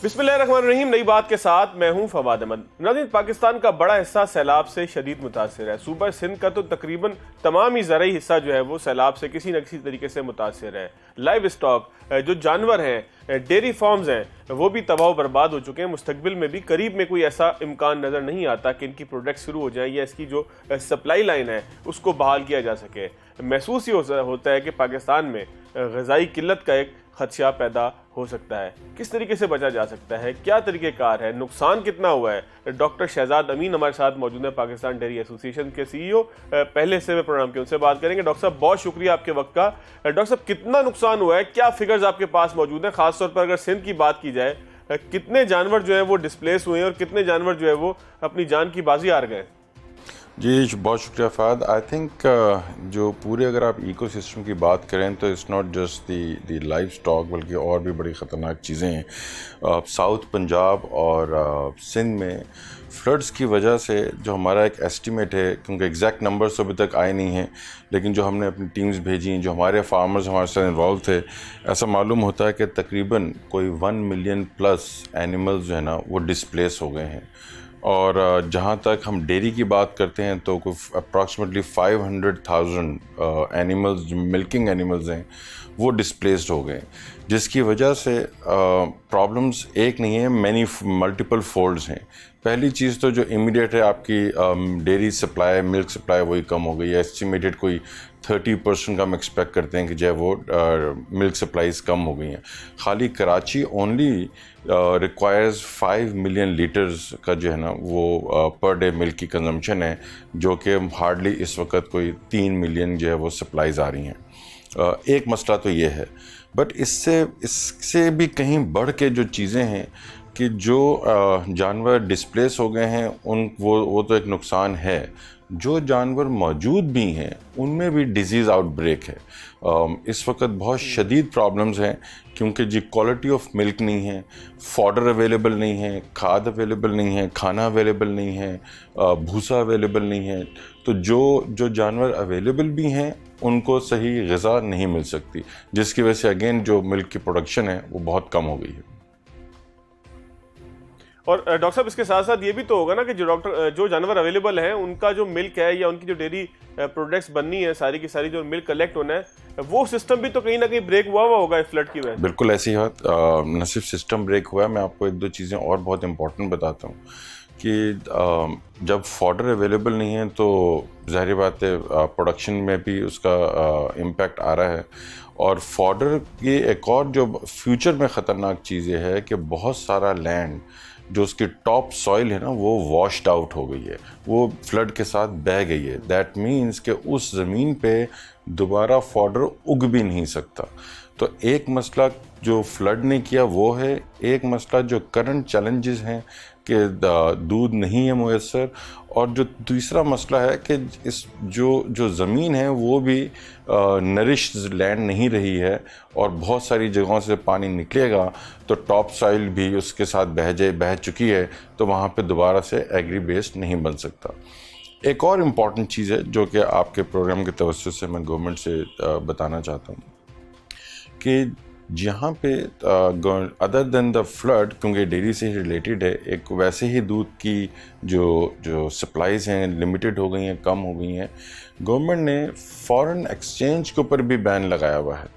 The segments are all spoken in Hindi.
बिस्मिल्लाहिर्रहमानिर्रहीम। नई बात के साथ मैं हूं फवाद अहमद। नाज़रीन, पाकिस्तान का बड़ा हिस्सा सैलाब से शदीद मुतासिर है। सूबा सिंध का तो तकरीबन तमाम ही ज़रई हिस्सा जो है वो सैलाब से किसी न किसी तरीके से मुतासिर है। लाइव स्टॉक, जो जानवर हैं, डेयरी फार्म्स हैं, वो भी तबाह बर्बाद हो चुके हैं। मुस्तकबिल में भी करीब में कोई ऐसा इम्कान नज़र नहीं आता कि इनकी प्रोडक्ट शुरू हो जाए या इसकी जो सप्लाई लाइन है उसको बहाल किया जा सके। महसूस ही होता है कि पाकिस्तान में ग़िज़ाई किल्लत का एक खदशा पैदा हो सकता है। किस तरीके से बचा जा सकता है, क्या तरीक़ेकार है, नुकसान कितना हुआ है? डॉक्टर शहजाद अमीन हमारे साथ मौजूद है, पाकिस्तान डेयरी एसोसिएशन के CEO। पहले से मैं प्रोग्राम के उनसे बात करेंगे। डॉक्टर साहब, बहुत शुक्रिया आपके वक्त का। डॉक्टर साहब, कितना नुकसान हुआ है, क्या फिगर्स आपके पास मौजूद हैं? खासतौर पर अगर सिंध की बात की जाए, कितने जानवर जो है वो डिस्प्लेस हुए हैं और कितने जानवर जो है वो अपनी जान की बाजी हार गए? जी, बहुत शुक्रिया फ़ाद। आई थिंक जो पूरे अगर आप इकोसिस्टम की बात करें तो it's not just the live stock, बल्कि और भी बड़ी ख़तरनाक चीज़ें हैं। साउथ पंजाब और सिंध में फ्लड्स की वजह से जो हमारा एक एस्टिमेट है, क्योंकि एग्जैक्ट नंबर्स अभी तक आए नहीं हैं, लेकिन जो हमने अपनी टीम्स भेजी, जो हमारे फार्मर्स हमारे साथ इन्वॉल्व थे, ऐसा मालूम होता है कि तकरीबन कोई 1 मिलियन प्लस एनिमल्स जो है ना वो डिस्प्लेस हो गए हैं। और जहाँ तक हम डेयरी की बात करते हैं तो कोई अप्रॉक्सीमेटली 500,000 एनिमल्स जो मिल्किंग एनिमल्स हैं वो डिस्प्लेस्ड हो गए, जिसकी वजह से प्रॉब्लम्स एक नहीं है, मैनी मल्टीपल फोल्ड्स हैं। पहली चीज़ तो जो इमीडिएट है आपकी डेयरी सप्लाई, मिल्क सप्लाई वही कम हो गई है। एस्टिमेटेड कोई 30% का हम एक्सपेक्ट करते हैं कि जो है वो मिल्क सप्लाईज कम हो गई हैं। खाली Karachi only requires 5 million litres का जो है ना वो पर डे मिल्क की कंजम्पशन है, जो कि हार्डली इस वक्त कोई 3 मिलियन जो है वो सप्लाईज आ रही हैं। एक मसला तो ये है, बट इससे भी कहीं बढ़ के जो चीज़ें हैं कि जो जानवर डिस्प्लेस हो गए हैं वो तो एक नुकसान है। जो जानवर मौजूद भी हैं उनमें भी डिजीज़ आउटब्रेक है। इस वक्त बहुत शदीद प्रॉब्लम्स हैं, क्योंकि जी क्वालिटी ऑफ मिल्क नहीं है, फॉडर अवेलेबल नहीं है, खाद अवेलेबल नहीं है, खाना अवेलेबल नहीं है, भूसा अवेलेबल नहीं है। तो जो जानवर अवेलेबल भी हैं उनको सही ग़िज़ा नहीं मिल सकती, जिसकी वजह से अगेन जो मिल्क की प्रोडक्शन है वो बहुत कम हो गई है। और डॉक्टर साहब, इसके साथ साथ ये भी तो होगा ना कि जो जानवर अवेलेबल हैं उनका जो मिल्क है या उनकी जो डेयरी प्रोडक्ट्स बननी है, सारी की सारी जो मिल्क कलेक्ट होना है, वो सिस्टम भी तो कहीं ना कहीं ब्रेक हुआ होगा इस फ्लड की वजह से। बिल्कुल ऐसी है। न सिर्फ सिस्टम ब्रेक हुआ है, मैं आपको एक दो चीज़ें और बहुत इंपॉर्टेंट बताता हूँ कि जब फॉडर अवेलेबल नहीं है तो ज़ाहिर बात है प्रोडक्शन में भी उसका इम्पैक्ट आ रहा है। और फॉडर की एक और जो फ्यूचर में ख़तरनाक चीज़ ये है कि बहुत सारा लैंड जो उसकी टॉप सॉइल है ना वो वॉश्ड आउट हो गई है, वो फ्लड के साथ बह गई है। दैट मीन्स कि उस ज़मीन पे दोबारा फॉडर उग भी नहीं सकता। तो एक मसला जो फ्लड ने किया वो है, एक मसला जो करंट चैलेंजेस हैं कि दूध नहीं है मुयस्सर, और जो दूसरा मसला है कि इस जो ज़मीन है वो भी नरिश लैंड नहीं रही है, और बहुत सारी जगहों से पानी निकलेगा तो टॉप सॉइल भी उसके साथ बह चुकी है, तो वहाँ पे दोबारा से एग्री बेस्ड नहीं बन सकता। एक और इम्पॉर्टेंट चीज़ है जो कि आपके प्रोग्राम के तवज्जुह से मैं गवर्नमेंट से बताना चाहता हूँ कि जहाँ पे अदर देन द फ्लड, क्योंकि डेयरी से ही रिलेटेड है, एक वैसे ही दूध की जो सप्लाईज़ हैं लिमिटेड हो गई हैं, कम हो गई हैं। गवर्नमेंट ने फॉरेन एक्सचेंज के ऊपर भी बैन लगाया हुआ है।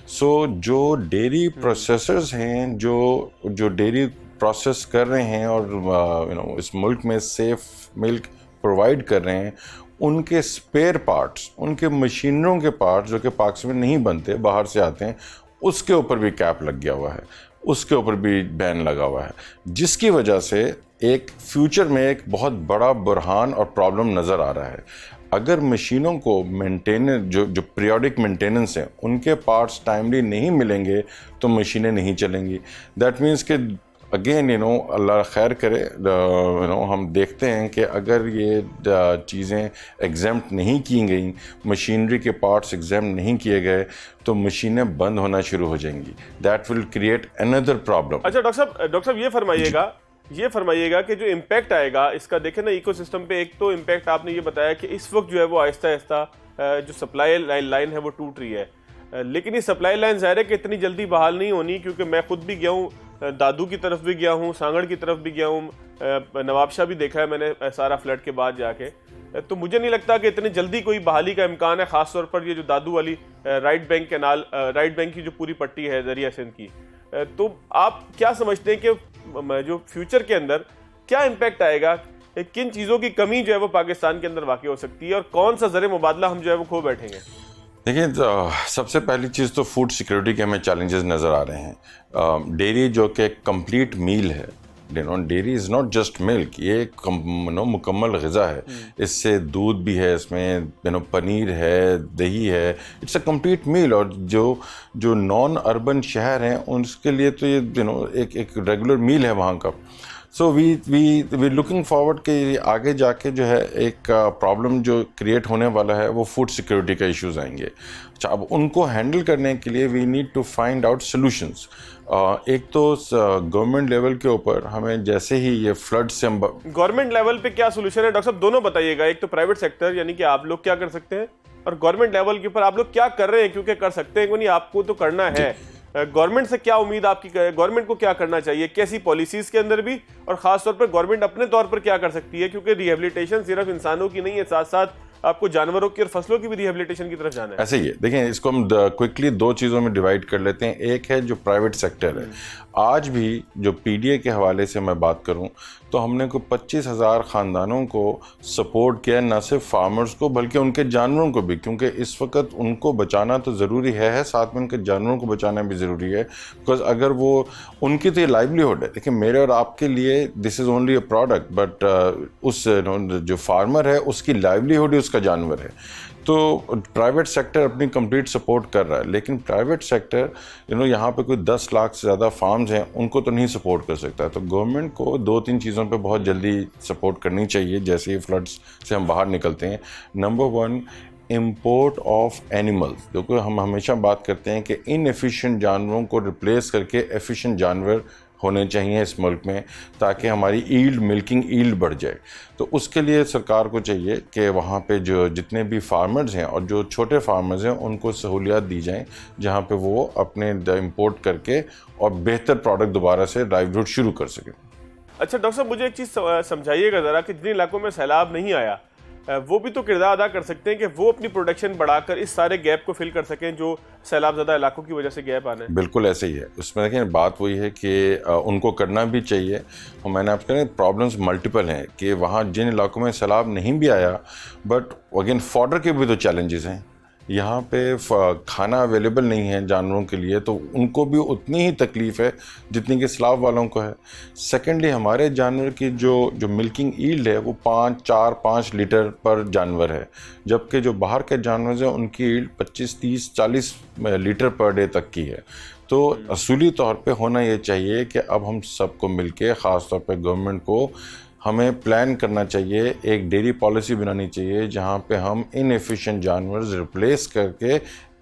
सो जो डेयरी प्रोसेसर्स हैं, जो डेयरी प्रोसेस कर रहे हैं और इस मुल्क में सेफ मिल्क प्रोवाइड कर रहे हैं, उनके स्पेयर पार्ट्स, उनके मशीनरों के पार्ट्स जो कि पाकिस्तान में नहीं बनते, बाहर से आते हैं, उसके ऊपर भी कैप लग गया हुआ है, उसके ऊपर भी बैन लगा हुआ है, जिसकी वजह से एक फ्यूचर में एक बहुत बड़ा बुरहान और प्रॉब्लम नज़र आ रहा है। अगर मशीनों को जो पीरियोडिक मेंटेनेंस है उनके पार्ट्स टाइमली नहीं मिलेंगे तो मशीनें नहीं चलेंगी। दैट मीन्स कि अगेन अल्लाह खैर करे, हम देखते हैं कि अगर ये चीज़ें एग्जाम्प्ट नहीं की गई, मशीनरी के पार्ट्स एग्जाम्प्ट नहीं किए गए, तो मशीनें बंद होना शुरू हो जाएंगी। That will create another problem. अच्छा डॉक्टर साहब ये फरमाइएगा कि जो इम्पैक्ट आएगा इसका, देखें ना इकोसिस्टम पे, एक तो इम्पैक्ट आपने ये बताया कि इस वक्त जो है वो आहिस्ता आहिस्ता जो सप्लाई लाइन है वो टूट रही है, लेकिन ये सप्लाई लाइन ज़ाहिर है कि इतनी जल्दी बहाल नहीं होनी, क्योंकि मैं खुद भी गया हूँ दादू की तरफ भी गया हूँ, सांगड़ की तरफ भी गया हूँ, नवाबशाह भी देखा है मैंने सारा फ्लड के बाद जाके। तो मुझे नहीं लगता कि इतनी जल्दी कोई बहाली का इम्कान है, ख़ासतौर पर ये जो दादू वाली right bank canal, right bank की जो पूरी पट्टी है दरिया सिंध की। तो आप क्या समझते हैं कि जो फ्यूचर के अंदर क्या इम्पैक्ट आएगा, किन चीज़ों की कमी जो है वो पाकिस्तान के अंदर वाक़ई हो सकती है और कौन सा ज़र मुबादला हम जो है वो खो बैठेंगे? देखिए, सबसे पहली चीज़ तो फूड सिक्योरिटी के हमें चैलेंजेस नज़र आ रहे हैं। डेयरी जो कि कंप्लीट मील है, dairy is not just milk, ये मुकम्मल ग़िज़ा है। इससे दूध भी है, इसमें पनीर है, दही है, इट्स अ कंप्लीट मील। और जो नॉन अर्बन शहर हैं उनके लिए तो ये एक रेगुलर मील है वहाँ का। सो वी लुकिंग फॉरवर्ड कि आगे जाके जो है एक प्रॉब्लम जो क्रिएट होने वाला है वो फूड सिक्योरिटी का इश्यूज आएंगे। अच्छा, अब उनको हैंडल करने के लिए we need to find out solutions. एक तो गवर्नमेंट लेवल के ऊपर हमें जैसे ही ये फ्लड से हम गवर्नमेंट लेवल पे क्या सोल्यूशन है डॉक्टर साहब, दोनों बताइएगा। एक तो प्राइवेट सेक्टर यानी कि आप लोग क्या कर सकते हैं, और गवर्नमेंट लेवल के ऊपर आप लोग क्या कर रहे हैं, क्योंकि कर सकते हैं नहीं, आपको तो करना है। गवर्नमेंट से क्या उम्मीद आपकी, गवर्नमेंट को क्या करना चाहिए, कैसी पॉलिसीज के अंदर भी, और खास तौर पर गवर्नमेंट अपने तौर पर क्या कर सकती है, क्योंकि रिहेबिलिटेशन सिर्फ इंसानों की नहीं है, साथ साथ आपको जानवरों की और फसलों की भी रिहेबिलिटेशन की तरफ जाना है। ऐसे ही है। देखें, इसको हम क्विकली दो चीज़ों में डिवाइड कर लेते हैं। एक है जो प्राइवेट सेक्टर है। आज भी जो पीडीए के हवाले से मैं बात करूं तो हमने को 25,000 ख़ानदानों को सपोर्ट किया, न सिर्फ फार्मर्स को बल्कि उनके जानवरों को भी, क्योंकि इस वक्त उनको बचाना तो ज़रूरी है, साथ में उनके जानवरों को बचाना भी ज़रूरी है। बिकॉज अगर वो उनकी तो ये लाइवलीहुड है। देखिए, मेरे और आपके लिए this is only a product, but उस जो फार्मर है उसकी लाइवलीहुड ही उसका जानवर है। तो प्राइवेट सेक्टर अपनी कंप्लीट सपोर्ट कर रहा है, लेकिन प्राइवेट सेक्टर यहाँ पे कोई 10 लाख से ज़्यादा फार्म्स हैं, उनको तो नहीं सपोर्ट कर सकता। तो गवर्नमेंट को 2-3 चीज़ों पे बहुत जल्दी सपोर्ट करनी चाहिए जैसे ही फ्लड्स से हम बाहर निकलते हैं। Number 1, import of animals. देखो, हम हमेशा बात करते हैं कि इनएफिशिएंट जानवरों को रिप्लेस करके एफिशिएंट जानवर होने चाहिए इस मुल्क में, ताकि हमारी ईल्ड, मिल्किंग ईल्ड बढ़ जाए। तो उसके लिए सरकार को चाहिए कि वहाँ पे जो जितने भी फार्मर्स हैं और जो छोटे फार्मर्स हैं उनको सहूलियात दी जाएं, जहाँ पे वो अपने इंपोर्ट करके और बेहतर प्रोडक्ट दोबारा से लाइवलीहुड शुरू कर सकें। अच्छा डॉक्टर साहब, मुझे एक चीज़ समझाइएगा ज़रा कि जिन इलाकों में सैलाब नहीं आया वो भी तो किरदार अदा कर सकते हैं कि वो अपनी प्रोडक्शन बढ़ाकर इस सारे गैप को फिल कर सकें जो सैलाब ज़्यादा इलाकों की वजह से गैप आना है। बिल्कुल ऐसे ही है। उसमें देखिए, बात वही है कि उनको करना भी चाहिए। और मैंने आपको कहा प्रॉब्लम्स मल्टीपल हैं कि वहाँ जिन इलाकों में सैलाब नहीं भी आया, बट अगेन फॉडर के भी तो चैलेंजेस हैं। यहाँ पे खाना अवेलेबल नहीं है जानवरों के लिए, तो उनको भी उतनी ही तकलीफ़ है जितनी कि सैलाब वालों को है। सेकेंडली, हमारे जानवर की जो मिल्किंग ईल्ड है वो 5 लीटर पर जानवर है, जबकि जो बाहर के जानवर हैं उनकी ईल्ड 25, 30, 40 लीटर पर डे तक की है। तो असूली तौर पे होना ये चाहिए कि अब हम सबको मिलके, ख़ास तौर पे गवर्नमेंट को, हमें प्लान करना चाहिए, एक डेयरी पॉलिसी बनानी चाहिए जहाँ पे हम इनएफिशिएंट जानवर रिप्लेस करके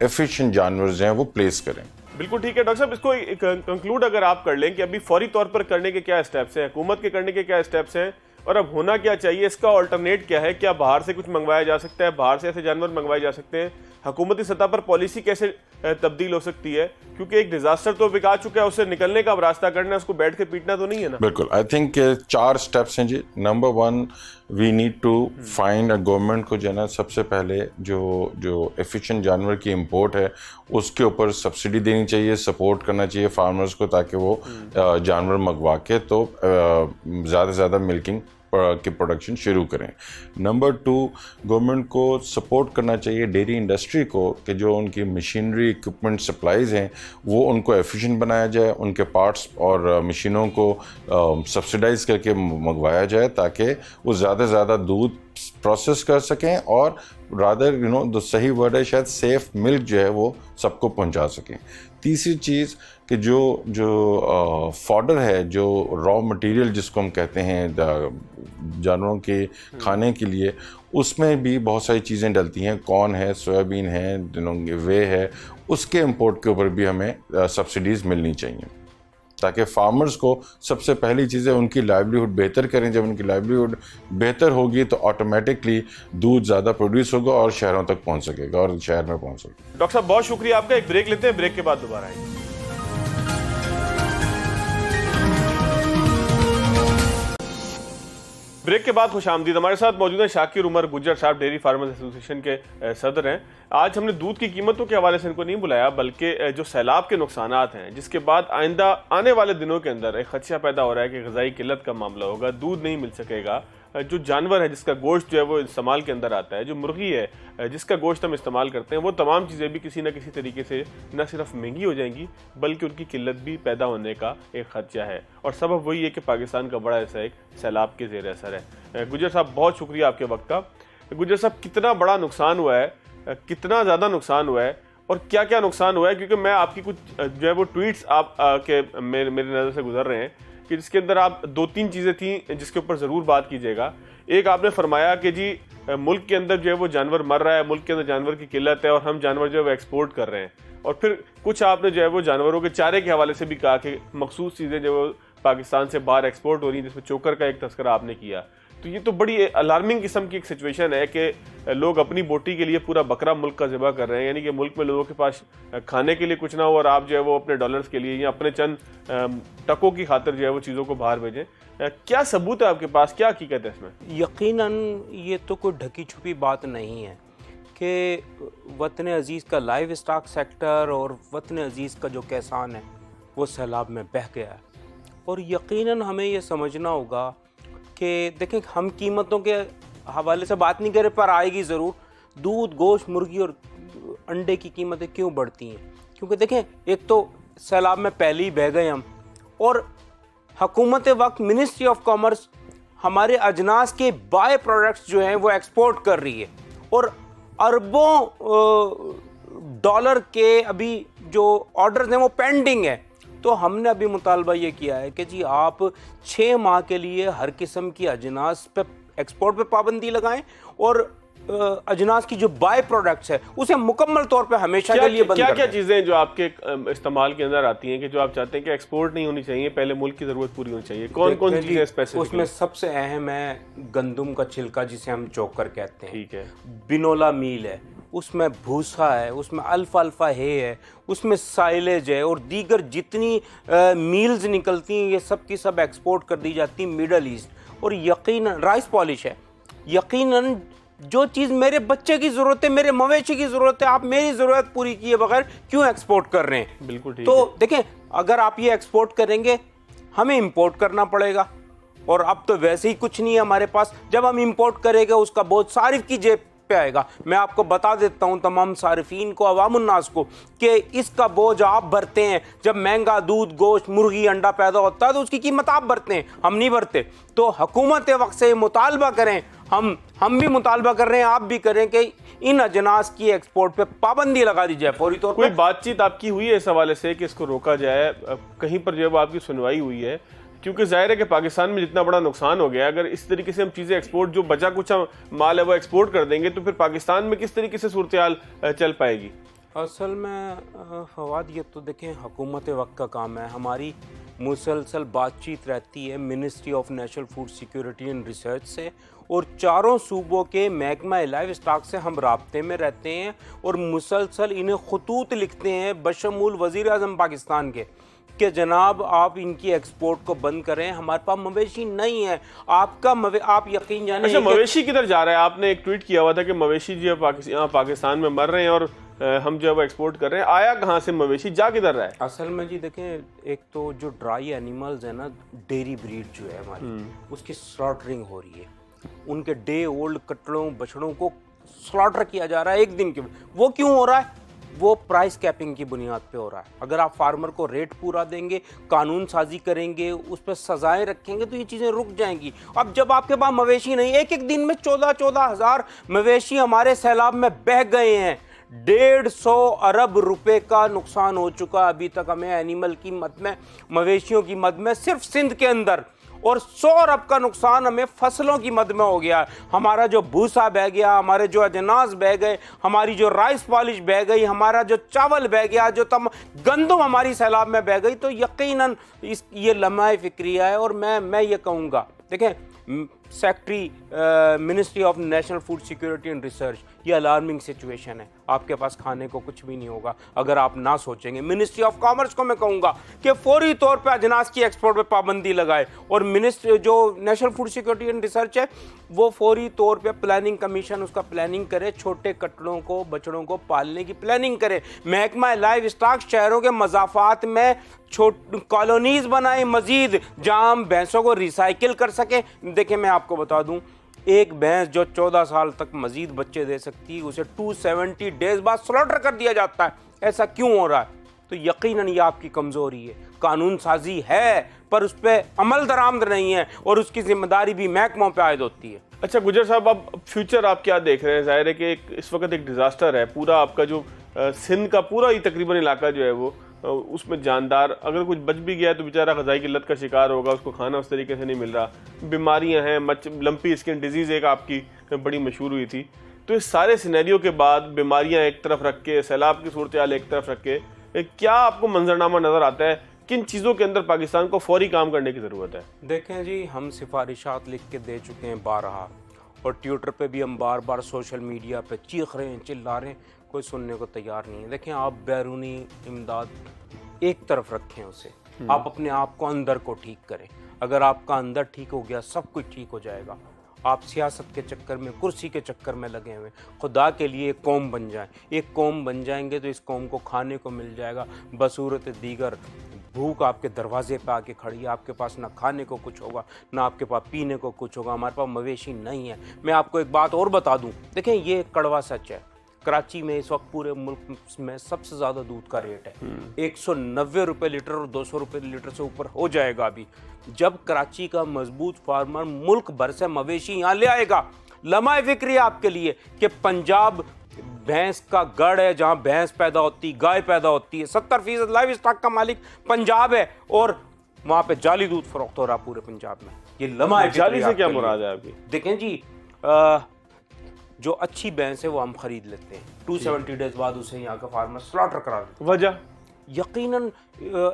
एफिशिएंट जानवर जो हैं वो प्लेस करें। बिल्कुल ठीक है डॉक्टर साहब, इसको कंक्लूड अगर आप कर लें कि अभी फौरी तौर पर करने के क्या स्टेप्स हैं, हुकूमत के करने के क्या स्टेप्स हैं, और अब होना क्या चाहिए, इसका ऑल्टरनेट क्या है, क्या बाहर से कुछ मंगवाया जा सकता है, बाहर से ऐसे जानवर मंगवाए जा सकते हैं, हुकूमती सतह पर पॉलिसी कैसे तब्दील हो सकती है, क्योंकि एक डिजास्टर तो बिका चुका है, उससे निकलने का अब रास्ता करना है, उसको बैठ के पीटना तो नहीं है ना। बिल्कुल, आई थिंक 4 स्टेप्स हैं जी। Number 1, we need to find government को जो है ना, सबसे पहले जो एफिशिएंट जानवर की इंपोर्ट है उसके ऊपर सब्सिडी देनी चाहिए, सपोर्ट करना चाहिए फार्मर्स को, ताकि वो जानवर मंगवा के तो ज़्यादा से ज़्यादा मिल्किंग की प्रोडक्शन शुरू करें। नंबर 2, गवर्नमेंट को सपोर्ट करना चाहिए डेयरी इंडस्ट्री को कि जो उनकी मशीनरी, इक्विपमेंट, सप्लाईज हैं वो उनको एफिशिएंट बनाया जाए, उनके पार्ट्स और मशीनों को सब्सिडाइज करके मंगवाया जाए, ताकि वो ज़्यादा से ज़्यादा दूध प्रोसेस कर सकें और रादर द सही वर्ड है शायद सेफ मिल्क जो है वो सबको पहुंचा सकें। तीसरी चीज़ कि जो फॉडर है, जो रॉ मटेरियल जिसको हम कहते हैं जानवरों के खाने के लिए, उसमें भी बहुत सारी चीज़ें डलती हैं। कॉर्न है, सोयाबीन है, वे है, उसके इंपोर्ट के ऊपर भी हमें सब्सिडीज़ मिलनी चाहिए, ताकि फार्मर्स को सबसे पहली चीज़ है उनकी लाइवलीहुड बेहतर करें। जब उनकी लाइवलीहुड बेहतर होगी तो ऑटोमेटिकली दूध ज़्यादा प्रोड्यूस होगा और शहरों तक पहुंच सकेगा और शहर में पहुंच सकेगा। डॉक्टर साहब बहुत शुक्रिया आपका। एक ब्रेक लेते हैं, ब्रेक के बाद दोबारा आएंगे। ब्रेक के बाद खुशामदीद। हमारे साथ मौजूद है शाकिर उमर गुज्जर साहब, डेयरी फार्मर्स एसोसिएशन के सदर हैं। आज हमने दूध की कीमतों के हवाले से इनको नहीं बुलाया, बल्कि जो सैलाब के नुकसानात हैं, जिसके बाद आइंदा आने वाले दिनों के अंदर एक खदशा पैदा हो रहा है कि ग़िज़ाई किल्लत का मामला होगा, दूध नहीं मिल सकेगा। जो जानवर है जिसका गोश्त जो है वो इस्तेमाल के अंदर आता है, जो मुर्गी है जिसका गोश्त हम इस्तेमाल करते हैं, वो तमाम चीज़ें भी किसी न किसी तरीके से न सिर्फ महंगी हो जाएंगी बल्कि उनकी किल्लत भी पैदा होने का एक खदशा है। और सबब वही है कि पाकिस्तान का बड़ा हिस्सा एक सैलाब के ज़ेर असर है। गुज्जर साहब, बहुत शुक्रिया आपके वक्त का। गुज्जर साहब, कितना बड़ा नुकसान हुआ है, कितना ज़्यादा नुकसान हुआ है और क्या क्या नुकसान हुआ है? क्योंकि मैं आपकी कुछ जो है वो ट्वीट्स आप के मेरी नज़र से गुजर रहे हैं कि जिसके अंदर आप 2-3 चीज़ें थी जिसके ऊपर ज़रूर बात कीजिएगा। एक, आपने फरमाया कि जी मुल्क के अंदर जो है वो जानवर मर रहा है, मुल्क के अंदर जानवर की किल्लत है और हम जानवर जो है वो एक्सपोर्ट कर रहे हैं। और फिर कुछ आपने जो है वो जानवरों के चारे के हवाले से भी कहा कि मखसूस चीज़ें जो वो पाकिस्तान से बाहर एक्सपोर्ट हो रही हैं, जिसमें चोकर का एक तस्करा आपने किया। तो ये तो बड़ी अलार्मिंग किस्म की एक सिचुएशन है कि लोग अपनी बोटी के लिए पूरा बकरा मुल्क का ज़िबा कर रहे हैं, यानी कि मुल्क में लोगों के पास खाने के लिए कुछ ना हो और आप जो है वो अपने डॉलर्स के लिए या अपने चंद टकों की खातिर जो है वो चीज़ों को बाहर भेजें। क्या सबूत है आपके पास, क्या हकीकत है इसमें? यकीनन ये तो कोई ढकी छुपी बात नहीं है कि वतन अजीज़ का लाइव स्टॉक सेक्टर और वतन अजीज़ का जो किसान है वो सैलाब में बह गया है। और यकीनन हमें ये समझना होगा कि देखें, हम कीमतों के हवाले से बात नहीं करें पर आएगी ज़रूर। दूध, गोश्त, मुर्गी और अंडे की कीमतें क्यों बढ़ती हैं? क्योंकि देखें, एक तो सैलाब में पहले ही बह गए हम, और हुकूमत वक्त मिनिस्ट्री ऑफ कॉमर्स हमारे अजनास के बाय प्रोडक्ट्स जो हैं वो एक्सपोर्ट कर रही है और अरबों डॉलर के अभी जो ऑर्डर्स हैं वो पेंडिंग है। तो हमने अभी मुतालबा ये किया है कि जी आप 6 माह के लिए हर किस्म की अजनास पे एक्सपोर्ट पे पाबंदी लगाएं और अजनास की जो बाय प्रोडक्ट्स है उसे मुकम्मल तौर पे हमेशा के लिए बंद कर दें। क्या चीज़ें जो आपके इस्तेमाल के अंदर आती हैं कि जो आप चाहते हैं कि एक्सपोर्ट नहीं होनी चाहिए, पहले मुल्क की ज़रूरत पूरी होनी चाहिए? कौन कौन चीज़ें स्पेसिफिक? उसमें सबसे अहम है गंदम का छिलका, जिसे हम चोकर कहते हैं। ठीक है। बिनोला मील है, उसमें भूसा है, उसमें अल्फा है, उसमें साइलेज है और दीगर जितनी मील्स निकलती हैं ये सब की सब एक्सपोर्ट कर दी जाती हैं मिडल ईस्ट। और यकीनन राइस पॉलिश है, यकीनन जो चीज़ मेरे बच्चे की ज़रूरत है, मेरे मवेशी की ज़रूरत है, आप मेरी ज़रूरत पूरी किए बगैर क्यों एक्सपोर्ट कर रहे हैं? बिल्कुल ठीक। तो देखें, अगर आप ये एक्सपोर्ट करेंगे हमें इंपोर्ट करना पड़ेगा और अब तो वैसे ही कुछ नहीं है हमारे पास। जब हम इंपोर्ट करेंगे उसका बोझ सारिफ की जेब पे आएगा। मैं आपको बता देता हूं तमाम सारिफीन को, अवामुन्नास को, कि इसका बोझ आप भरते हैं। जब महंगा दूध, गोश्त, मुर्गी, अंडा पैदा होता है तो उसकी कीमत आप भरते हैं, हम नहीं भरते। तो हुकूमत वक्त से मुतालबा करें, हम भी मुतालबा कर रहे हैं, आप भी करें कि इन अजनास की एक्सपोर्ट पे पाबंदी लगा दी जाए फौरी तौर पर। कोई बातचीत आपकी हुई है इस हवाले से कि इसको रोका जाए? कहीं पर जो है आपकी सुनवाई हुई है? क्योंकि जाहिर है कि पाकिस्तान में जितना बड़ा नुकसान हो गया, अगर इस तरीके से हम चीज़ें एक्सपोर्ट, जो बचा कुछ माल है वो एक्सपोर्ट कर देंगे तो फिर पाकिस्तान में किस तरीके से सूरत हाल चल पाएगी? असल में फवाद, ये तो देखें हुकूमत वक्त का काम है। हमारी मुसलसल बातचीत रहती है ministry of national food security and research से और चारों सूबों के महकमा लाइव स्टॉक से हम राब्ते में रहते हैं और मुसलसल इन्हें खतूत लिखते हैं बशमूल वज़ीर आज़म पाकिस्तान के कि जनाब आप इनकी एक्सपोर्ट को बंद करें, हमारे पास मवेशी नहीं है। आप यकीन जाने। अच्छा, मवेशी किधर जा रहा है? आपने एक ट्वीट किया हुआ था कि मवेशी जो है यहाँ पाकिस्तान में मर रहे हैं और हम जो है वो एक्सपोर्ट कर रहे हैं। आया कहाँ से मवेशी, जा किधर रहा है? असल में जी देखें, एक तो जो ड्राई एनिमल्स है ना, डेयरी ब्रीड जो है हमारी, उसकी स्लॉटरिंग हो रही है। उनके डे ओल्ड कटड़ों बछड़ों को स्लॉटर किया जा रहा है एक दिन के। वो क्यों हो रहा है? वो प्राइस कैपिंग की बुनियाद पे हो रहा है। अगर आप फार्मर को रेट पूरा देंगे, कानून साजी करेंगे, उस पर सजाएं रखेंगे तो ये चीज़ें रुक जाएंगी। अब जब आपके पास मवेशी नहीं, एक दिन में 14 हज़ार मवेशी हमारे सैलाब में बह गए हैं। 150 अरब रुपए का नुकसान हो चुका अभी तक हमें एनिमल की मद में, मवेशियों की मद में, सिर्फ सिंध के अंदर। और 100 अरब का नुकसान हमें फसलों की मद में हो गया। हमारा जो भूसा बह गया, हमारे जो अजनास बह गए, हमारी जो राइस पॉलिश बह गई, हमारा जो चावल बह गया, जो गंदम हमारी सैलाब में बह गई। तो यकीनन ये लम्हा फिक्रिया है। और मैं ये कहूँगा, देखें, secretary ministry of national food security and research, ये अलार्मिंग सिचुएशन है। आपके पास खाने को कुछ भी नहीं होगा अगर आप ना सोचेंगे। मिनिस्ट्री ऑफ कॉमर्स को मैं कहूँगा कि फौरी तौर पर अजनास की एक्सपोर्ट पर पाबंदी लगाए, और मिनिस्ट्री जो national food security and research है वो फौरी तौर पे प्लानिंग कमीशन उसका प्लानिंग करे, छोटे कटड़ों को बछड़ों को पालने की प्लानिंग करे। महकमा लाइव स्टॉक शहरों के मज़ाफ़ात में कॉलोनीज बनाए मजीद, जहाँ हम भैंसों को रिसाइकिल कर सके। देखिए मैं आपको बता दूं, एक भैंस जो 14 साल तक मजीद बच्चे दे सकती है उसे 270 डेज बाद स्लॉटर कर दिया जाता है। ऐसा क्यों हो रहा है? तो यकीनन ये आपकी कमज़ोरी है। कानून साजी है पर उस पर अमल दरामद नहीं है, और उसकी जिम्मेदारी भी महकमों पे आयद होती है। अच्छा गुजर साहब, अब फ्यूचर आप क्या देख रहे हैं? जाहिर है कि इस वक्त एक डिज़ास्टर है, पूरा आपका जो सिंध का पूरा ही तकरीबन इलाका जो है वो उसमें जानदार, अगर कुछ बच भी गया तो बेचारा ग़िज़ाई किल्लत का शिकार होगा, उसको खाना उस तरीके से नहीं मिल रहा, बीमारियां हैं, लंपी स्किन डिजीज़ एक आपकी बड़ी मशहूर हुई थी। तो इस सारे सिनेरियो के बाद बीमारियां एक तरफ रख के, सैलाब की सूरत हाल एक तरफ रख के, क्या आपको मंजरनामा नज़र आता है? किन चीज़ों के अंदर पाकिस्तान को फौरी काम करने की ज़रूरत है? देखें जी, हम सिफारिशात लिख के दे चुके हैं बारहा, और ट्विटर पे भी हम बार बार सोशल मीडिया पे चीख रहे हैं, चिल्ला रहे हैं, कोई सुनने को तैयार नहीं है। देखें, आप बैरूनी इमदाद एक तरफ रखें उसे, आप अपने आप को अंदर को ठीक करें। अगर आपका अंदर ठीक हो गया सब कुछ ठीक हो जाएगा। आप सियासत के चक्कर में, कुर्सी के चक्कर में लगे हुए, खुदा के लिए एक कौम बन जाएं। एक कौम बन जाएंगे तो इस कौम को खाने को मिल जाएगा। बसूरत दीगर भूख आपके दरवाजे पे आके खड़ी है, आपके पास ना खाने को कुछ होगा ना आपके पास पीने को कुछ होगा। हमारे पास मवेशी नहीं है। मैं आपको एक बात और बता दूं, देखें ये कड़वा सच है, कराची में इस वक्त पूरे मुल्क में सबसे ज़्यादा दूध का रेट है 190 रुपये लीटर, और 200 रुपये लीटर से ऊपर हो जाएगा अभी। जब कराची का मजबूत फार्मर मुल्क भर से मवेशी यहाँ ले आएगा, लम्हा फिक्र है आपके लिए कि पंजाब भैंस का गढ़ है, जहाँ भैंस पैदा होती, गाय पैदा होती है। 70% लाइव स्टॉक का मालिक पंजाब है, और वहाँ पे जाली दूध फरोख्त हो रहा पूरे पंजाब में। ये लम्हा जाली से क्या मुराद है आपकी? देखें जी, जो अच्छी भैंस है वो हम खरीद लेते हैं, 270 डेज बाद उसे यहाँ का फार्मर स्लॉटर करा देते हैं। वजह यकीनन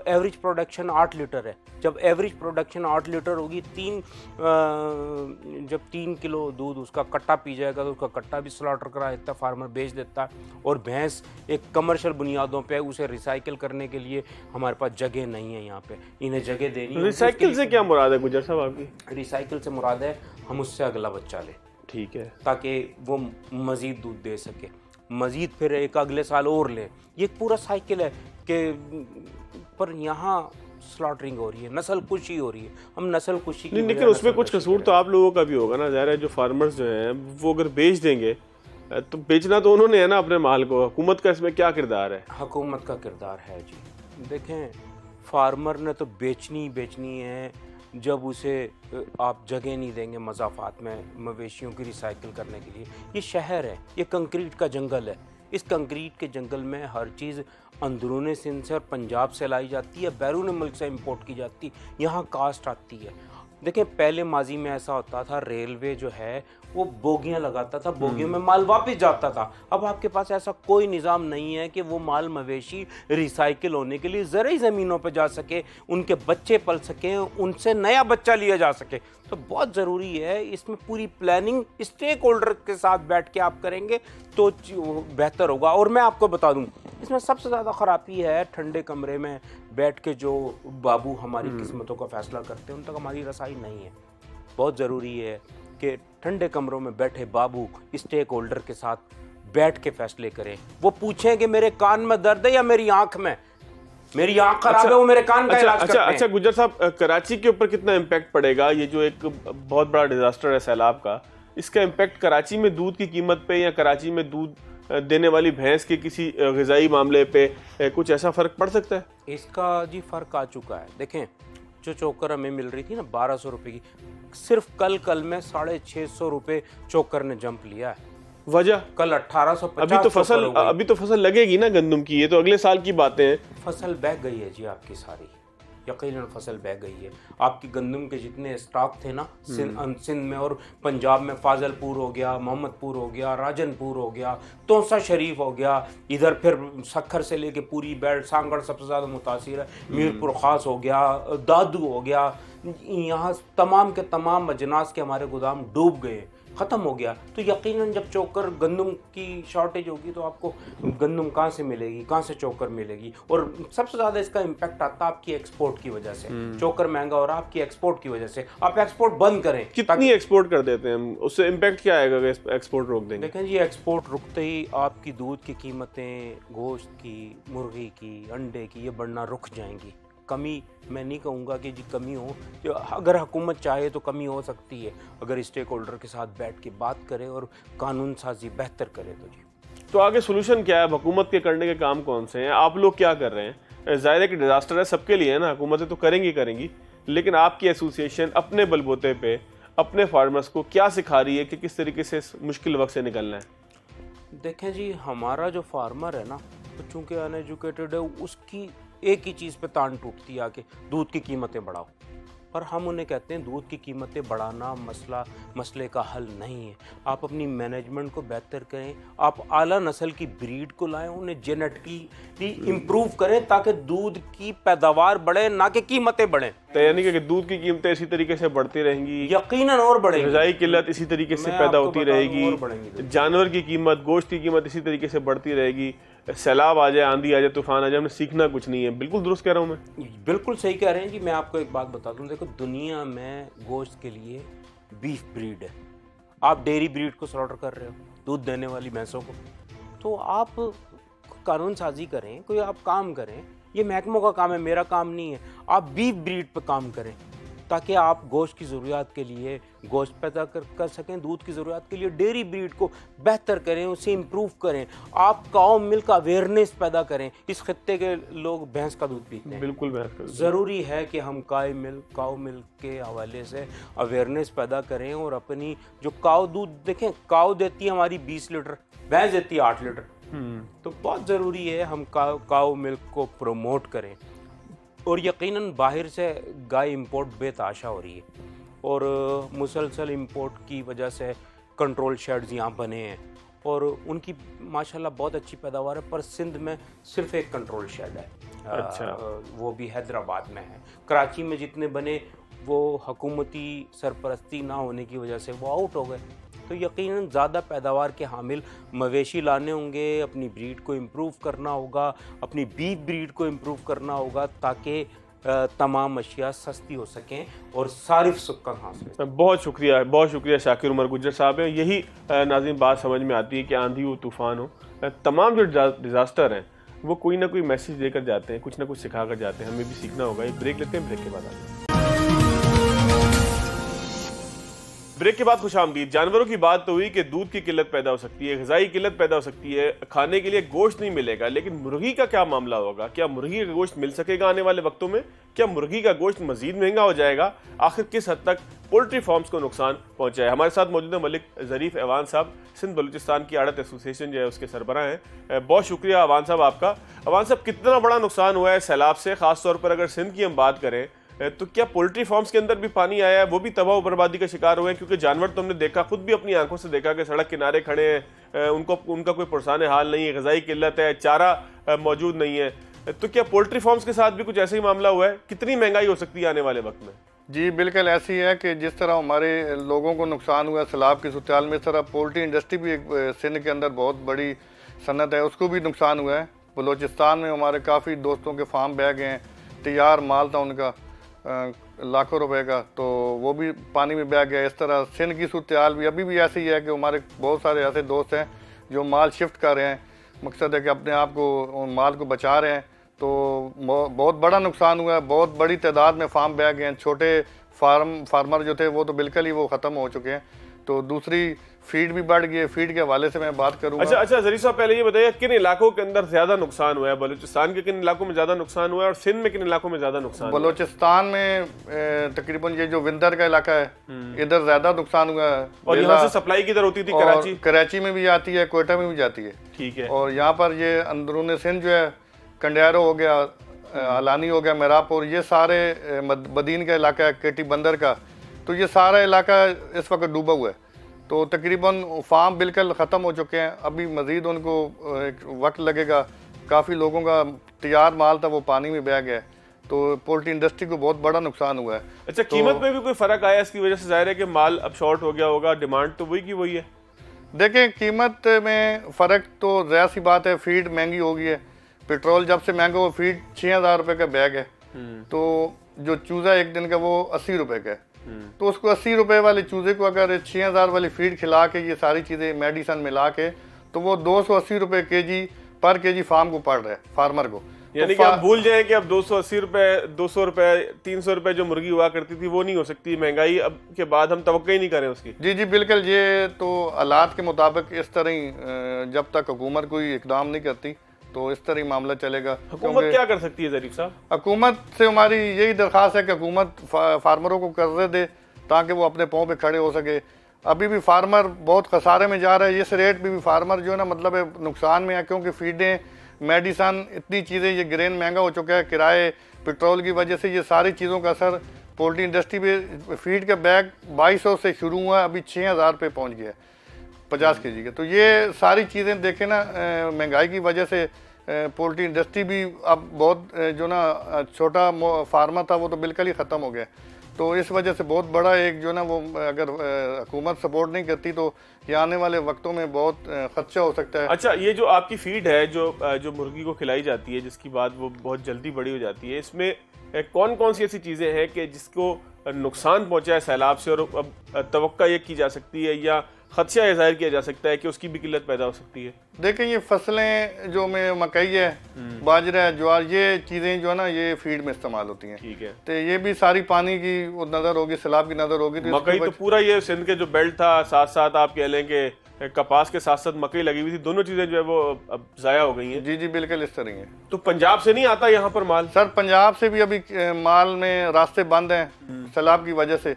एवरेज प्रोडक्शन 8 लीटर है। जब एवरेज प्रोडक्शन 8 लीटर होगी, जब 3 किलो दूध उसका कट्टा पी जाएगा तो उसका कट्टा भी स्लॉटर करा देता है, फार्मर बेच देता है। और भैंस एक कमर्शियल बुनियादों पे, उसे रिसाइकिल करने के लिए हमारे पास जगह नहीं है। यहाँ पे इन्हें जगह देनी है। रिसाइकिल से क्या मुराद है गुजर साहब आपकी? रिसाइकिल से मुराद है हम उससे अगला बच्चा लें, ठीक है, ताकि वो मज़ीद दूध दे सके, मज़ीद फिर एक अगले साल और ले। ये पूरा साइकिल है कि पर यहाँ स्लॉटरिंग हो रही है, नस्ल कुशी हो रही है। हम नस्ल कुशी की नहीं, लेकिन उसमें कुछ कसूर तो आप लोगों का भी होगा ना। ज़ाहिर है जो फार्मर्स जो हैं वो अगर बेच देंगे तो बेचना तो उन्होंने है ना अपने माल को। हुकूमत का इसमें क्या किरदार है? हुकूमत का किरदार है जी। देखें, फार्मर ने तो बेचनी ही बेचनी है जब उसे आप जगह नहीं देंगे मज़ाफ़ात में मवेशियों की रिसाइकिल करने के लिए। ये शहर है, ये कंक्रीट का जंगल है। इस कंक्रीट के जंगल में हर चीज़ अंदरूनी सिंध से और पंजाब से लाई जाती है, बैरून मुल्क से इंपोर्ट की जाती है, यहाँ कास्ट आती है। देखें, पहले माजी में ऐसा होता था, रेलवे जो है वो बोगियां लगाता था, बोगियों में माल वापस जाता था। अब आपके पास ऐसा कोई निज़ाम नहीं है कि वो माल मवेशी रिसाइकिल होने के लिए ज़रूरी ज़मीनों पर जा सके, उनके बच्चे पल सकें, उनसे नया बच्चा लिया जा सके। तो बहुत ज़रूरी है इसमें पूरी प्लानिंग स्टेक होल्डर के साथ बैठ के आप करेंगे तो बेहतर होगा। और मैं आपको बता दूँ, इसमें सबसे ज़्यादा ख़राबी है ठंडे कमरे में बैठ के जो बाबू हमारी किस्मतों का फैसला करते हैं, उन तक हमारी रसाई नहीं है। बहुत ज़रूरी है कि ठंडे कमरों में बैठे बाबू स्टेक होल्डर के साथ बैठ के फैसले करें। वो पूछें कि मेरे कान में दर्द है या मेरी आंख में, मेरी आंख खराब है, वो मेरे कान का इलाज करते हैं। अच्छा गुजर साहब, कराची के ऊपर कितना इम्पैक्ट पड़ेगा? ये जो एक बहुत बड़ा डिजास्टर है सैलाब का, इसका इम्पैक्ट कराची में दूध की कीमत पे या कराची में दूध देने वाली भैंस के किसी ग़िज़ाई मामले पे कुछ ऐसा फ़र्क पड़ सकता है? इसका जी फ़र्क आ चुका है। देखें, जो चोकर हमें मिल रही थी ना 1200 रुपये की, सिर्फ कल में 650 रुपये चोकर ने जंप लिया है। वजह? कल 1850। अभी तो फसल लगेगी ना गंदम की, ये तो अगले साल की बातें हैं। फसल बह गई है जी आपकी सारी। यकीनन फसल बह गई है। आपकी गंदम के जितने स्टॉक थे ना सिंध में और पंजाब में, फाजलपुर हो गया, मोहम्मदपुर हो गया, राजनपुर हो गया, तोसा शरीफ हो गया, इधर फिर सखर से लेके पूरी बेल्ट, सांगड़ सबसे ज़्यादा मुतासिर है, मीरपुर ख़ास हो गया, दादू हो गया, यहाँ तमाम के तमाम अजनास के हमारे गोदाम डूब गए, ख़त्म हो गया। तो यकीनन जब चोकर गंदम की शॉर्टेज होगी तो आपको गंदम कहाँ से मिलेगी, कहाँ से चोकर मिलेगी? और सबसे ज़्यादा इसका इम्पैक्ट आता है आपकी एक्सपोर्ट की वजह से। चोकर महंगा हो रहा है आपकी एक्सपोर्ट की वजह से। आप एक्सपोर्ट बंद करें। कितनी एक्सपोर्ट कर देते हैं हम, उससे इम्पैक्ट क्या आएगा अगर एक्सपोर्ट रोक देंगे? देखें जी, एक्सपोर्ट रुकते ही आपकी दूध की कीमतें, गोश्त की, मुर्गी की, अंडे की, ये बढ़ना रुक जाएंगी। कमी मैं नहीं कहूँगा कि जी कमी हो, जो अगर हुकूमत चाहे तो कमी हो सकती है, अगर स्टेक होल्डर के साथ बैठ के बात करे और कानून साजी बेहतर करे तो जी। तो आगे सोल्यूशन क्या है? हुकूमत के करने के काम कौन से हैं? आप लोग क्या कर रहे हैं? जाहिर है कि डिजास्टर है, सबके लिए है ना, हुकूमतें तो करेंगी, लेकिन आपकी एसोसिएशन अपने बलबूते पे अपने फार्मर्स को क्या सिखा रही है कि किस तरीके से इस मुश्किल वक्त से निकलना है? देखें जी, हमारा जो फार्मर है ना, तो चूँकि अनएजुकेटेड है, उसकी एक ही चीज़ पे तान टूटती है आके, दूध की कीमतें बढ़ाओ। पर हम उन्हें कहते हैं दूध की कीमतें बढ़ाना मसले का हल नहीं है। आप अपनी मैनेजमेंट को बेहतर करें, आप आला नस्ल की ब्रीड को लाएं, उन्हें जेनेटिकली इम्प्रूव करें ताकि दूध की पैदावार बढ़े, ना कि कीमतें बढ़ें। तो यानी कि दूध की कीमतें इसी तरीके से बढ़ती रहेंगी, यकीनन और बढ़ेंगी, ग़िज़ाई किल्लत इसी तरीके से पैदा होती रहेगी, जानवर की कीमत, गोश्त की कीमत इसी तरीके से बढ़ती रहेगी, सैलाब आ जाए, आंधी आ जाए, तूफान आ जाए, हमने सीखना कुछ नहीं है। बिल्कुल दुरुस्त कह रहा हूँ मैं? बिल्कुल सही कह रहे हैं जी। मैं आपको एक बात बता दूं, देखो दुनिया में गोश्त के लिए बीफ ब्रीड है, आप डेयरी ब्रीड को स्लॉटर कर रहे हो, दूध देने वाली भैंसों को, तो आप कानून साजी करें, कोई आप काम करें, ये महकमों का काम है, मेरा काम नहीं है। आप बीफ ब्रीड पर काम करें ताकि आप गोश्त की ज़रूरियात के लिए गोश्त पैदा कर सकें, दूध की ज़रूरियात के लिए डेयरी ब्रीड को बेहतर करें, उसे इम्प्रूव करें। आप काऊ मिल्क अवेयरनेस पैदा करें। इस खत्ते के लोग भैंस का दूध पीते हैं, बिल्कुल भैंस का। ज़रूरी है कि हम काऊ मिल्क के हवाले से अवेयरनेस पैदा करें और अपनी जो काऊ दूध, देखें काऊ देती है हमारी 20 लीटर, भैंस देती है 8 लीटर, तो बहुत ज़रूरी है हम काऊ मिल्क को प्रमोट करें। और यकीनन बाहर से गाय इंपोर्ट बेतहाशा हो रही है और मुसलसल इंपोर्ट की वजह से कंट्रोल शेड्स यहाँ बने हैं और उनकी माशाल्लाह बहुत अच्छी पैदावार है, पर सिंध में सिर्फ एक कंट्रोल शेड है। अच्छा। वो भी हैदराबाद में है। कराची में जितने बने वो हुकूमती सरपरस्ती ना होने की वजह से वो आउट हो गए। तो यकीनन ज़्यादा पैदावार के हामिल मवेशी लाने होंगे, अपनी ब्रीड को इम्प्रूव करना होगा, अपनी बीफ ब्रीड को इम्प्रूव करना होगा ताकि तमाम अशिया सस्ती हो सकें और सारिफ सुक्कन हासिल। बहुत शुक्रिया शाकिर उमर गुज्जर साहब हैं। यही नाज़रीन बात समझ में आती है कि आंधी हो, तूफ़ान हो, तमाम जो डिज़ास्टर हैं वो कोई ना कोई मैसेज देकर जाते हैं, कुछ ना कुछ सिखा कर जाते हैं। हमें भी सीखना होगा। एक ब्रेक लेते हैं, ब्रेक के बाद आते हैं। ब्रेक के बाद खुशामदीद। जानवरों की बात तो हुई कि दूध की किल्लत पैदा हो सकती है, ग़िज़ाई किल्लत पैदा हो सकती है, खाने के लिए गोश्त नहीं मिलेगा, लेकिन मुर्गी का क्या मामला होगा? क्या मुर्गी का गोश्त मिल सकेगा आने वाले वक्तों में? क्या मुर्गी का गोश्त मज़ीद महंगा हो जाएगा? आखिर किस हद तक पोल्ट्री फार्म्स को नुकसान पहुँचा है? हमारे साथ मौजूद है मलिक ज़रीफ़ ऐवान साहब, सिंध बलूचिस्तान की आड़त एसोसिएशन जो है उसके सरबराह हैं। बहुत शुक्रिया ऐवान साहब आपका। ऐवान साहब, कितना बड़ा नुकसान हुआ है सैलाब से? ख़ास तौर पर अगर सिंध की हम बात करें तो क्या पोल्ट्री फार्म्स के अंदर भी पानी आया है, वो भी तबाह बर्बादी का शिकार हुए हैं? क्योंकि जानवर तो हमने देखा, खुद भी अपनी आंखों से देखा कि सड़क किनारे खड़े हैं, उनका कोई पुरसाने हाल नहीं है, ग़िज़ाई किल्लत है, चारा मौजूद नहीं है। तो क्या पोल्ट्री फार्म्स के साथ भी कुछ ऐसा ही मामला हुआ है? कितनी महंगाई हो सकती है आने वाले वक्त में? जी बिल्कुल ऐसी है कि जिस तरह हमारे लोगों को नुकसान हुआ सैलाब की सूरत में, इस तरह पोल्ट्री इंडस्ट्री भी एक सिंध के अंदर बहुत बड़ी सनत है, उसको भी नुकसान हुआ है। बलूचिस्तान में हमारे काफ़ी दोस्तों के फार्म बह गए हैं, तैयार माल था उनका लाखों रुपए का, तो वो भी पानी में बह गया। इस तरह सिंध की सूरत भी अभी भी ऐसी है कि हमारे बहुत सारे ऐसे दोस्त हैं जो माल शिफ्ट कर रहे हैं, मकसद है कि अपने आप को माल को बचा रहे हैं। तो बहुत बड़ा नुकसान हुआ है, बहुत बड़ी तादाद में फार्म बह गए हैं। छोटे फार्मर जो थे वो तो बिल्कुल ही वो ख़त्म हो चुके हैं। तो दूसरी फीड भी बढ़ गई है, फीड के हवाले से मैं बात करूँगा। अच्छा ज़रीफ़ साहब, पहले ये बताइए किन इलाकों के अंदर ज़्यादा नुकसान हुआ है? बलूचिस्तान के किन इलाकों में ज़्यादा नुकसान हुआ है और सिंध में किन इलाकों में ज़्यादा नुकसान? बलूचिस्तान में तकरीबन ये जो विंदर का इलाका है इधर ज़्यादा नुकसान हुआ है। और यहाँ से सप्लाई किधर होती थी? कराची में भी आती है, कोयटा में भी जाती है। ठीक है। और यहाँ पर ये अंदरून सिंध जो है, कंडियारो हो गया, अलानी हो गया, मेरापुर, ये सारे बदीन का इलाका है, केटी बंदर का, तो ये सारा इलाका इस वक्त डूबा हुआ है। तो तकरीबन फार्म बिल्कुल ख़त्म हो चुके हैं, अभी मज़ीद उनको एक वक्त लगेगा। काफ़ी लोगों का तैयार माल था वो पानी में बह गया, तो पोल्ट्री इंडस्ट्री को बहुत बड़ा नुकसान हुआ है। अच्छा, कीमत में भी कोई फ़र्क आया इसकी वजह से? जाहिर है कि माल अब शॉर्ट हो गया होगा, डिमांड तो वही की वही है। देखें, कीमत में फ़र्क तो ज़ाहिर सी बात है, फीड महंगी हो गई है। पेट्रोल जब से महंगा, वो फीड 6,000 रुपये का बैग है, तो जो चूज़ा एक दिन का वो 80 रुपये का है। तो उसको 80 रुपये वाले चूज़े को अगर 6,000 वाली फीड खिला के, ये सारी चीज़ें मेडिसन मिला के, तो वो 280 रुपये केजी पर केजी फार्म को पड़ रहा है, फार्मर को। यानी कि आप भूल जाएं कि अब 280 रुपये, 200 रुपये, 300 रुपये जो मुर्गी हुआ करती थी वो नहीं हो सकती। महंगाई अब के बाद हम तवक्को ही नहीं करें उसकी। जी जी बिल्कुल, ये तो हालात के मुताबिक इस तरह ही, जब तक हुकूमत कोई इकदाम नहीं करती तो इस तरह ही मामला चलेगा। हुकूमत क्या कर सकती है ज़रीफ साहब? हुकूमत से हमारी यही दरख्वास्त है कि हुकूमत फार्मरों को कर्जे दे ताकि वो अपने पाँव पे खड़े हो सके। अभी भी फार्मर बहुत खसारे में जा रहा है, इस रेट भी फार्मर जो है ना, मतलब नुकसान में है, क्योंकि फीडें, मेडिसन, इतनी चीज़ें, ये ग्रेन महंगा हो चुका है, किराए, पेट्रोल की वजह से ये सारी चीज़ों का असर पोल्ट्री इंडस्ट्री पे। फीड का बैग 2200 से शुरू हुआ, अभी 6,000 पे पहुँच गया 50 केजी के। तो ये सारी चीज़ें देखें ना, महंगाई की वजह से पोल्ट्री इंडस्ट्री भी अब बहुत जो ना छोटा फार्मर था वो तो बिल्कुल ही ख़त्म हो गया। तो इस वजह से बहुत बड़ा एक जो ना वो, अगर हुकूमत सपोर्ट नहीं करती तो ये आने वाले वक्तों में बहुत खदशा हो सकता है। अच्छा, ये जो आपकी फीड है जो मुर्गी को खिलाई जाती है, जिसकी बात वो बहुत जल्दी बड़ी हो जाती है, इसमें कौन कौन सी ऐसी चीज़ें हैं कि जिसको नुकसान पहुंचा है सैलाब से, और अब तवक्का ये की जा सकती है या खदशा ये जाहिर किया जा सकता है कि उसकी भी किल्लत पैदा हो सकती है? देखें, ये फसलें जो में मकई है, बाजरा है, ज्वार, ये चीज़ें जो है ना ये फीड में इस्तेमाल होती हैं। ठीक है। तो ये भी सारी पानी की नज़र होगी, सैलाब की नज़र होगी। तो मकई तो पूरा ये सिंध के जो बेल्ट था, साथ साथ आप कह लें कि कपास के साथ साथ मकई लगी हुई थी, दोनों चीज़ें जो है वो अब ज़ाया हो गई हैं। जी जी बिल्कुल इस तरह है। तो पंजाब से नहीं आता यहाँ पर माल? सर, पंजाब से भी अभी माल में रास्ते बंद हैं सैलाब की वजह से।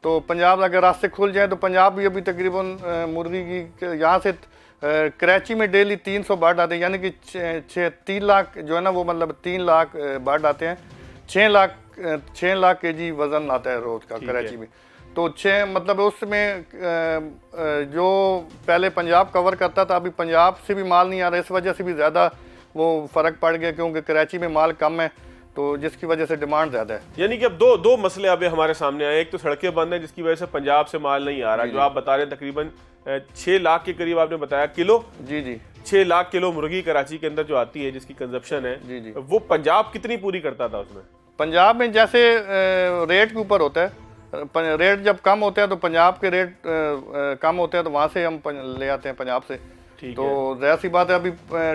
तो पंजाब अगर रास्ते खुल जाएं तो पंजाब भी अभी तकरीबन मुर्गी की यहाँ से कराची में डेली 300 बर्ड आते हैं, यानी कि 3 लाख जो है ना वो, मतलब 3 लाख बर्ड आते हैं। 6 लाख केजी वज़न आता है रोज़ का कराची में। तो 6 मतलब उसमें जो पहले पंजाब कवर करता था, अभी पंजाब से भी माल नहीं आ रहा, इस वजह से भी ज़्यादा वो फ़र्क पड़ गया, क्योंकि कराची में माल कम है, तो जिसकी वजह से डिमांड ज़्यादा है। यानी कि अब दो मसले अब हमारे सामने आए। एक तो सड़कें बंद हैं जिसकी वजह से पंजाब से माल नहीं आ रहा, जो आप बता रहे हैं तकरीबन 6 लाख के करीब आपने बताया किलो। जी जी 6 लाख किलो मुर्गी कराची के अंदर जो आती है, जिसकी कंजप्शन है, जी जी, वो पंजाब कितनी पूरी करता था उसमें? पंजाब में जैसे रेट के ऊपर होता है, रेट जब कम होते हैं तो पंजाब के रेट कम होते हैं, तो वहाँ से हम ले आते हैं पंजाब से। तो ज़ाहिर सी बात है, अभी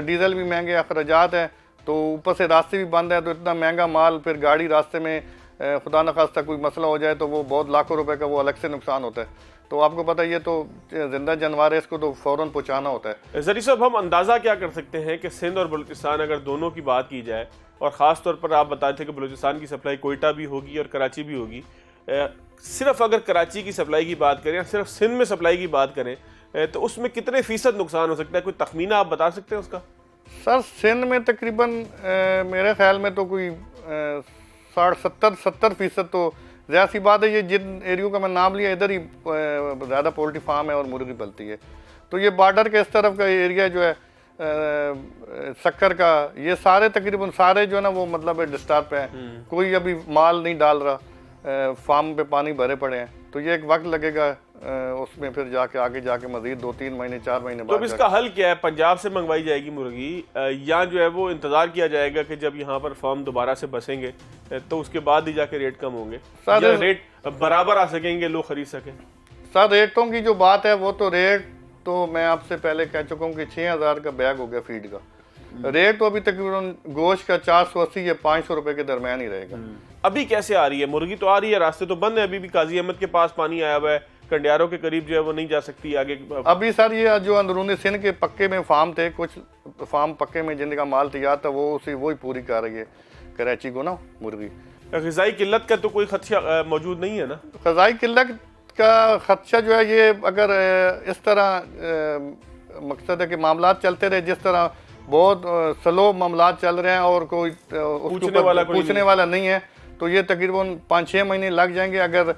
डीजल भी महंगे, अखराजात हैं, तो ऊपर से रास्ते भी बंद है, तो इतना महंगा माल, फिर गाड़ी रास्ते में खुदा न खास्ता कोई मसला हो जाए तो वो बहुत लाखों रुपए का वो अलग से नुकसान होता है। तो आपको पता है, ये तो जिंदा जानवर है, इसको तो फ़ौरन पहुँचाना होता है। ज़रीफ साहब, हम अंदाज़ा क्या कर सकते हैं कि सिंध और बलूचिस्तान, अगर दोनों की बात की जाए, और ख़ास तौर पर आप बताए थे कि बलूचिस्तान की सप्लाई कोयटा भी होगी और कराची भी होगी, सिर्फ अगर कराची की सप्लाई की बात करें, सिर्फ सिंध में सप्लाई की बात करें, तो उसमें कितने फ़ीसद नुकसान हो सकता है? कोई तखमीना आप बता सकते हैं उसका? सर, सिंध में तकरीबन मेरे ख्याल में तो कोई 60-70% तो ज़्यादा सी बात है। ये जिन एरियो का मैं नाम लिया, इधर ही ज़्यादा पोल्ट्री फार्म है और मुर्गी पलती है। तो ये बॉर्डर के इस तरफ का एरिया जो है, शक्कर का, ये सारे तकरीबन सारे जो है ना वो मतलब डिस्टर्ब है, कोई अभी माल नहीं डाल रहा, फार्म पे पानी भरे पड़े हैं। तो ये एक वक्त लगेगा उसमें, फिर जाके आगे जाके मजीद 2-3 महीने 4 महीने बाद। तो अब इसका हल क्या है? पंजाब से मंगवाई जाएगी मुर्गी, या जो है वो इंतजार किया जाएगा कि जब यहाँ पर फार्म दोबारा से बसेंगे तो उसके बाद ही जाके रेट कम होंगे, या रेट बराबर आ सकेंगे, लोग खरीद सकें? सर, रेटों की जो बात है, वो तो रेट तो मैं आपसे पहले कह चुका हूँ कि 6,000 का बैग हो गया फीड का। रेट तो अभी तकरीबन गोश्त का 480 या 500 रुपए के दरमियान ही रहेगा। अभी कैसे आ रही है मुर्गी? तो आ रही है, रास्ते तो बंद है, अभी भी काजी अहमद के पास पानी आया हुआ है, कंडियारों के करीब जो है वो नहीं जा सकती आगे। अभी सर, ये जो अंदरूनी सिंध के पक्के में फार्म थे, कुछ फार्म पक्के में जिनका माल तैयार था, वो उसी वही पूरी कर रही है कराची को ना मुर्गी। ग़िज़ाई किल्लत का तो कोई खदशा मौजूद नहीं है ना? ग़िज़ाई किल्लत का खदशा जो है, ये अगर इस तरह मकसद है कि मामला चलते रहे जिस तरह बहुत स्लो मामला चल रहे हैं और कोई उसके ऊपर पूछने वाला नहीं है, तो ये तकरीबन 5-6 महीने लग जाएंगे। अगर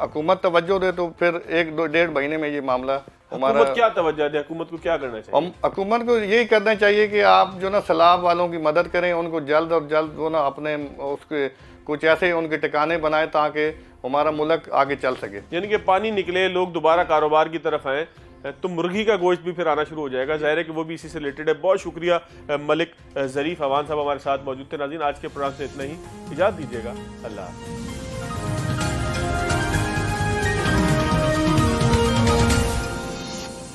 हुकूमत तवज्जो दे तो फिर 1-1.5 महीने में ये मामला हमारा। हुकूमत क्या तवज्जो दे, हुकूमत को क्या करना चाहिए? हुकूमत को यही करना चाहिए कि आप जो ना सैलाब वालों की मदद करें, उनको जल्द और जल्द वो ना अपने उसके कुछ ऐसे उनके ठिकाने बनाए ताकि हमारा मुल्क आगे चल सके। यानी कि पानी निकले, लोग दोबारा कारोबार की तरफ आए, तो मुर्गी का गोश्त भी फिर आना शुरू हो जाएगा। ज़ाहिर है कि वो भी इसी से रिलेटेड है। बहुत शुक्रिया मलिक ज़रीफ अवान साहब हमारे साथ मौजूद थे। नाज़रीन, आज के प्रोग्राम से इतना ही, इजाज़त दीजिएगा। अल्लाह हाफ़िज़।